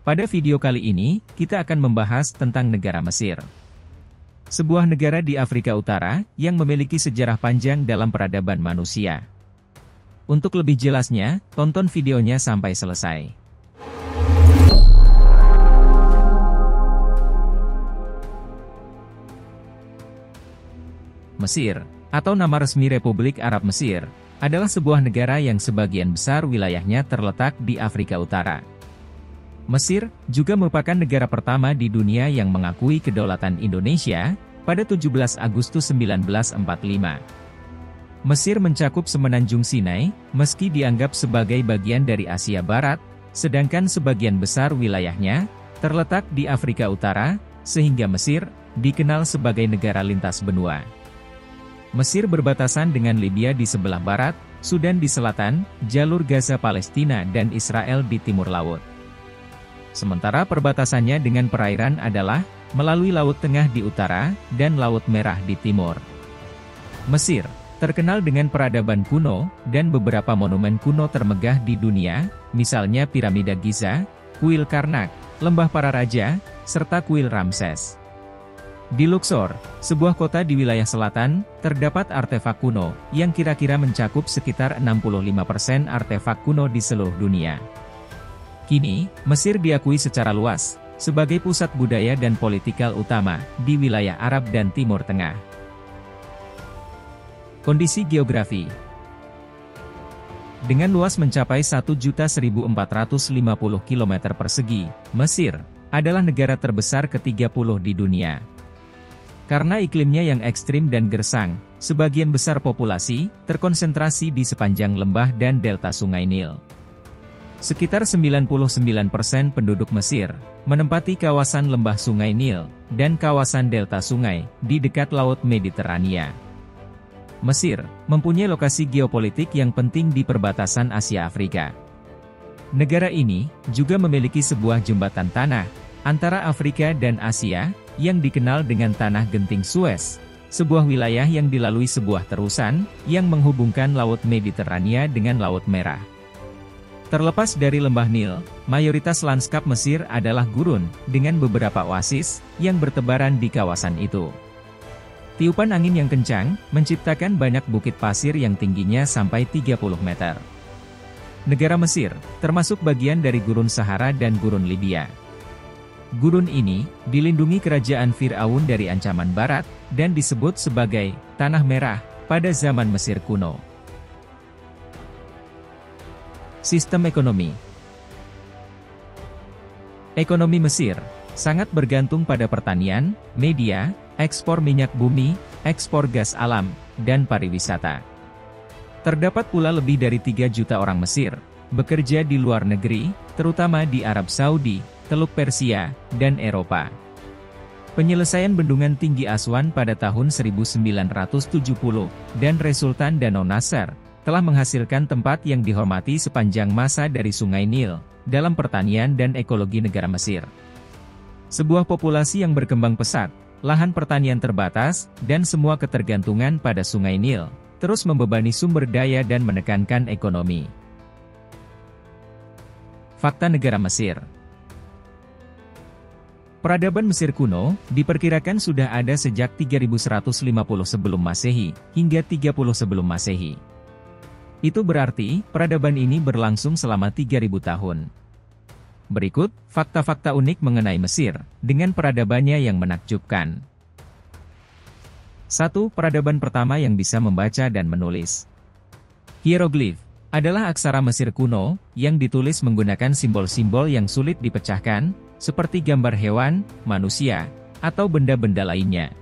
Pada video kali ini, kita akan membahas tentang negara Mesir. Sebuah negara di Afrika Utara, yang memiliki sejarah panjang dalam peradaban manusia. Untuk lebih jelasnya, tonton videonya sampai selesai. Mesir, atau nama resmi Republik Arab Mesir, adalah sebuah negara yang sebagian besar wilayahnya terletak di Afrika Utara. Mesir juga merupakan negara pertama di dunia yang mengakui kedaulatan Indonesia pada 17 Agustus 1945. Mesir mencakup Semenanjung Sinai, meski dianggap sebagai bagian dari Asia Barat, sedangkan sebagian besar wilayahnya terletak di Afrika Utara, sehingga Mesir dikenal sebagai negara lintas benua. Mesir berbatasan dengan Libya di sebelah barat, Sudan di selatan, jalur Gaza Palestina dan Israel di timur laut. Sementara perbatasannya dengan perairan adalah melalui Laut Tengah di utara dan Laut Merah di timur. Mesir terkenal dengan peradaban kuno dan beberapa monumen kuno termegah di dunia, misalnya Piramida Giza, Kuil Karnak, Lembah Para Raja, serta Kuil Ramses. Di Luxor, sebuah kota di wilayah selatan, terdapat artefak kuno yang kira-kira mencakup sekitar 65% artefak kuno di seluruh dunia. Kini, Mesir diakui secara luas sebagai pusat budaya dan politikal utama di wilayah Arab dan Timur Tengah. Kondisi geografi. Dengan luas mencapai 1.1.450 km persegi, Mesir adalah negara terbesar ke-30 di dunia. Karena iklimnya yang ekstrim dan gersang, sebagian besar populasi terkonsentrasi di sepanjang lembah dan delta Sungai Nil. Sekitar 99% penduduk Mesir menempati kawasan lembah Sungai Nil dan kawasan delta sungai di dekat Laut Mediterania. Mesir mempunyai lokasi geopolitik yang penting di perbatasan Asia Afrika. Negara ini juga memiliki sebuah jembatan tanah antara Afrika dan Asia yang dikenal dengan Tanah Genting Suez, sebuah wilayah yang dilalui sebuah terusan yang menghubungkan Laut Mediterania dengan Laut Merah. Terlepas dari lembah Nil, mayoritas lanskap Mesir adalah gurun, dengan beberapa oasis yang bertebaran di kawasan itu. Tiupan angin yang kencang menciptakan banyak bukit pasir yang tingginya sampai 30 meter. Negara Mesir termasuk bagian dari Gurun Sahara dan Gurun Libya. Gurun ini dilindungi kerajaan Fir'aun dari ancaman barat dan disebut sebagai Tanah Merah pada zaman Mesir kuno. Sistem ekonomi. Ekonomi Mesir sangat bergantung pada pertanian, media, ekspor minyak bumi, ekspor gas alam, dan pariwisata. Terdapat pula lebih dari 3 juta orang Mesir bekerja di luar negeri, terutama di Arab Saudi, Teluk Persia, dan Eropa. Penyelesaian bendungan tinggi Aswan pada tahun 1970 dan Resultan Danau Nasser telah menghasilkan tempat yang dihormati sepanjang masa dari Sungai Nil, dalam pertanian dan ekologi negara Mesir. Sebuah populasi yang berkembang pesat, lahan pertanian terbatas, dan semua ketergantungan pada Sungai Nil, terus membebani sumber daya dan menekankan ekonomi. Fakta negara Mesir. Peradaban Mesir kuno diperkirakan sudah ada sejak 3150 sebelum Masehi, hingga 30 sebelum Masehi. Itu berarti, peradaban ini berlangsung selama 3000 tahun. Berikut, fakta-fakta unik mengenai Mesir, dengan peradabannya yang menakjubkan. 1. Peradaban pertama yang bisa membaca dan menulis. Hieroglif adalah aksara Mesir kuno, yang ditulis menggunakan simbol-simbol yang sulit dipecahkan, seperti gambar hewan, manusia, atau benda-benda lainnya.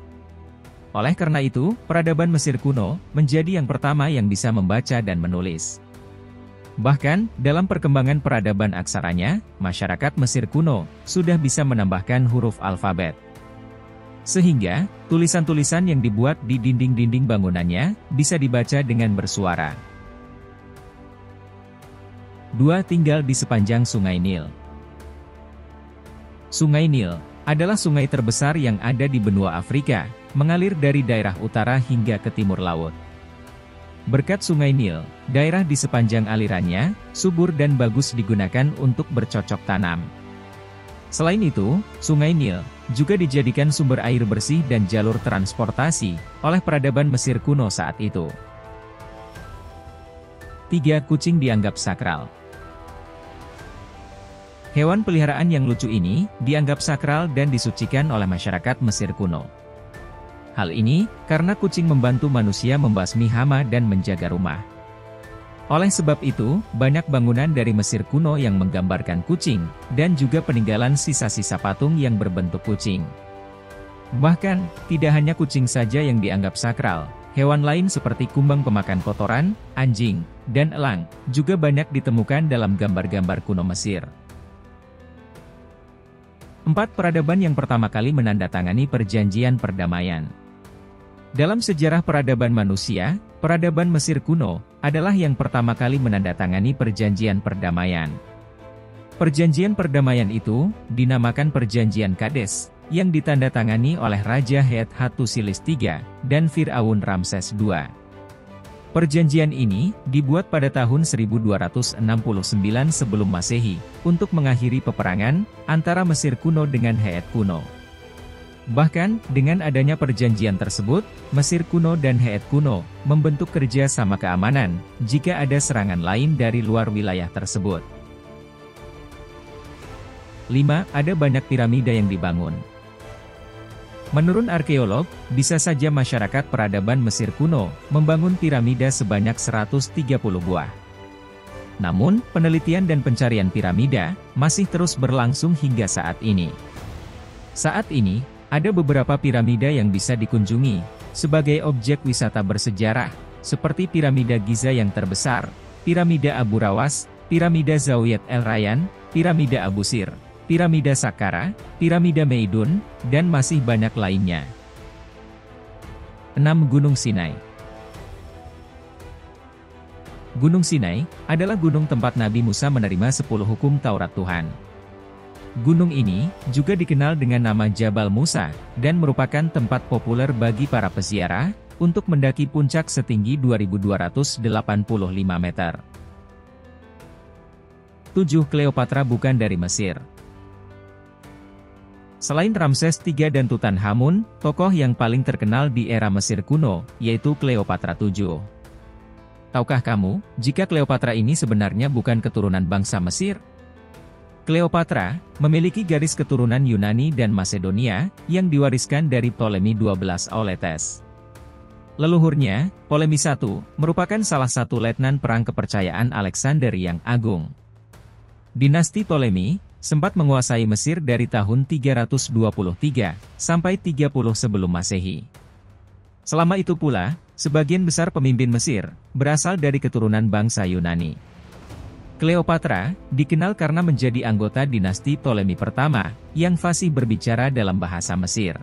Oleh karena itu, peradaban Mesir kuno menjadi yang pertama yang bisa membaca dan menulis. Bahkan, dalam perkembangan peradaban aksaranya, masyarakat Mesir kuno sudah bisa menambahkan huruf alfabet. Sehingga, tulisan-tulisan yang dibuat di dinding-dinding bangunannya bisa dibaca dengan bersuara. 2. Tinggal di sepanjang Sungai Nil. Sungai Nil adalah sungai terbesar yang ada di benua Afrika, mengalir dari daerah utara hingga ke timur laut. Berkat Sungai Nil, daerah di sepanjang alirannya subur dan bagus digunakan untuk bercocok tanam. Selain itu, Sungai Nil juga dijadikan sumber air bersih dan jalur transportasi oleh peradaban Mesir kuno saat itu. 3. Kucing dianggap sakral. Hewan peliharaan yang lucu ini dianggap sakral dan disucikan oleh masyarakat Mesir kuno. Hal ini karena kucing membantu manusia membasmi hama dan menjaga rumah. Oleh sebab itu, banyak bangunan dari Mesir kuno yang menggambarkan kucing, dan juga peninggalan sisa-sisa patung yang berbentuk kucing. Bahkan, tidak hanya kucing saja yang dianggap sakral, hewan lain seperti kumbang pemakan kotoran, anjing, dan elang, juga banyak ditemukan dalam gambar-gambar kuno Mesir. 4. Peradaban yang pertama kali menandatangani perjanjian perdamaian. Dalam sejarah peradaban manusia, peradaban Mesir kuno adalah yang pertama kali menandatangani perjanjian perdamaian. Perjanjian perdamaian itu dinamakan Perjanjian Kades, yang ditandatangani oleh Raja Hattusilis III dan Fir'aun Ramses II. Perjanjian ini dibuat pada tahun 1269 sebelum Masehi untuk mengakhiri peperangan antara Mesir kuno dengan Het kuno. Bahkan, dengan adanya perjanjian tersebut, Mesir kuno dan Het kuno membentuk kerja sama keamanan jika ada serangan lain dari luar wilayah tersebut. 5. Ada banyak piramida yang dibangun. Menurut arkeolog, bisa saja masyarakat peradaban Mesir kuno membangun piramida sebanyak 130 buah. Namun, penelitian dan pencarian piramida masih terus berlangsung hingga saat ini. Saat ini, ada beberapa piramida yang bisa dikunjungi sebagai objek wisata bersejarah, seperti piramida Giza yang terbesar, piramida Abu Rawas, piramida Zawiyat El Rayyan, piramida Abu Sir, piramida Saqqara, piramida Meidun, dan masih banyak lainnya. 6. Gunung Sinai. Gunung Sinai adalah gunung tempat Nabi Musa menerima 10 hukum Taurat Tuhan. Gunung ini juga dikenal dengan nama Jabal Musa, dan merupakan tempat populer bagi para peziarah untuk mendaki puncak setinggi 2.285 meter. 7. Kleopatra bukan dari Mesir. Selain Ramses III dan Tutankhamun, tokoh yang paling terkenal di era Mesir kuno, yaitu Kleopatra VII. Tahukah kamu, jika Kleopatra ini sebenarnya bukan keturunan bangsa Mesir? Kleopatra memiliki garis keturunan Yunani dan Masedonia yang diwariskan dari Ptolemy XII Auletes. Leluhurnya, Ptolemy I, merupakan salah satu letnan perang kepercayaan Alexander yang Agung. Dinasti Ptolemy sempat menguasai Mesir dari tahun 323 sampai 30 sebelum Masehi. Selama itu pula, sebagian besar pemimpin Mesir berasal dari keturunan bangsa Yunani. Kleopatra dikenal karena menjadi anggota dinasti Ptolemy pertama yang fasih berbicara dalam bahasa Mesir.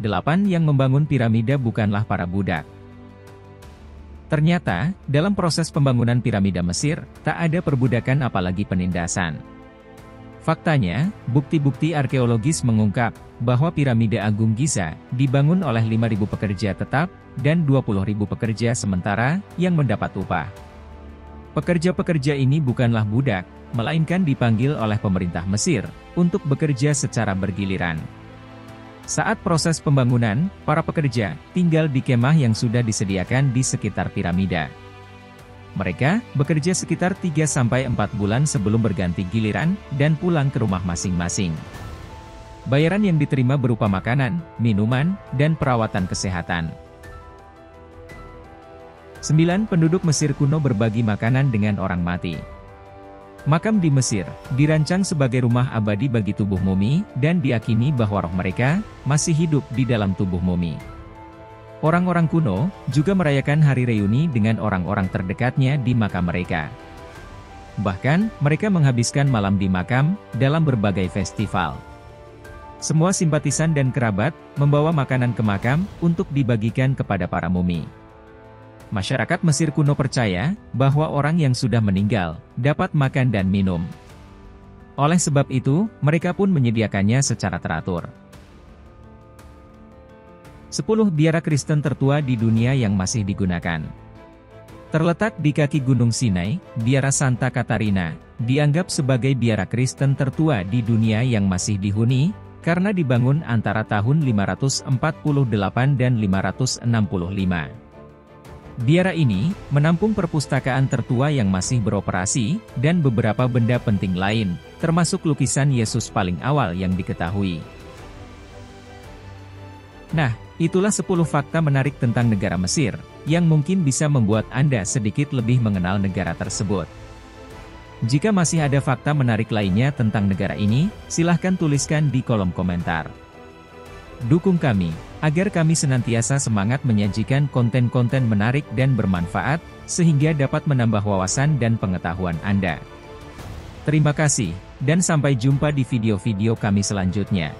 8. Yang membangun piramida bukanlah para budak. Ternyata, dalam proses pembangunan piramida Mesir, tak ada perbudakan apalagi penindasan. Faktanya, bukti-bukti arkeologis mengungkap bahwa piramida Agung Giza dibangun oleh 5.000 pekerja tetap dan 20.000 pekerja sementara yang mendapat upah. Pekerja-pekerja ini bukanlah budak, melainkan dipanggil oleh pemerintah Mesir untuk bekerja secara bergiliran. Saat proses pembangunan, para pekerja tinggal di kemah yang sudah disediakan di sekitar piramida. Mereka bekerja sekitar 3-4 bulan sebelum berganti giliran dan pulang ke rumah masing-masing. Bayaran yang diterima berupa makanan, minuman, dan perawatan kesehatan. 9. Penduduk Mesir kuno berbagi makanan dengan orang mati. Makam di Mesir dirancang sebagai rumah abadi bagi tubuh mumi, dan diyakini bahwa roh mereka masih hidup di dalam tubuh mumi. Orang-orang kuno juga merayakan hari reuni dengan orang-orang terdekatnya di makam mereka. Bahkan, mereka menghabiskan malam di makam dalam berbagai festival. Semua simpatisan dan kerabat membawa makanan ke makam untuk dibagikan kepada para mumi. Masyarakat Mesir kuno percaya bahwa orang yang sudah meninggal dapat makan dan minum. Oleh sebab itu, mereka pun menyediakannya secara teratur. 10 biara Kristen tertua di dunia yang masih digunakan. Terletak di kaki Gunung Sinai, Biara Santa Catarina, dianggap sebagai biara Kristen tertua di dunia yang masih dihuni, karena dibangun antara tahun 548 dan 565. Biara ini, menampung perpustakaan tertua yang masih beroperasi, dan beberapa benda penting lain, termasuk lukisan Yesus paling awal yang diketahui. Nah, itulah 10 fakta menarik tentang negara Mesir, yang mungkin bisa membuat Anda sedikit lebih mengenal negara tersebut. Jika masih ada fakta menarik lainnya tentang negara ini, silahkan tuliskan di kolom komentar. Dukung kami, agar kami senantiasa semangat menyajikan konten-konten menarik dan bermanfaat, sehingga dapat menambah wawasan dan pengetahuan Anda. Terima kasih, dan sampai jumpa di video-video kami selanjutnya.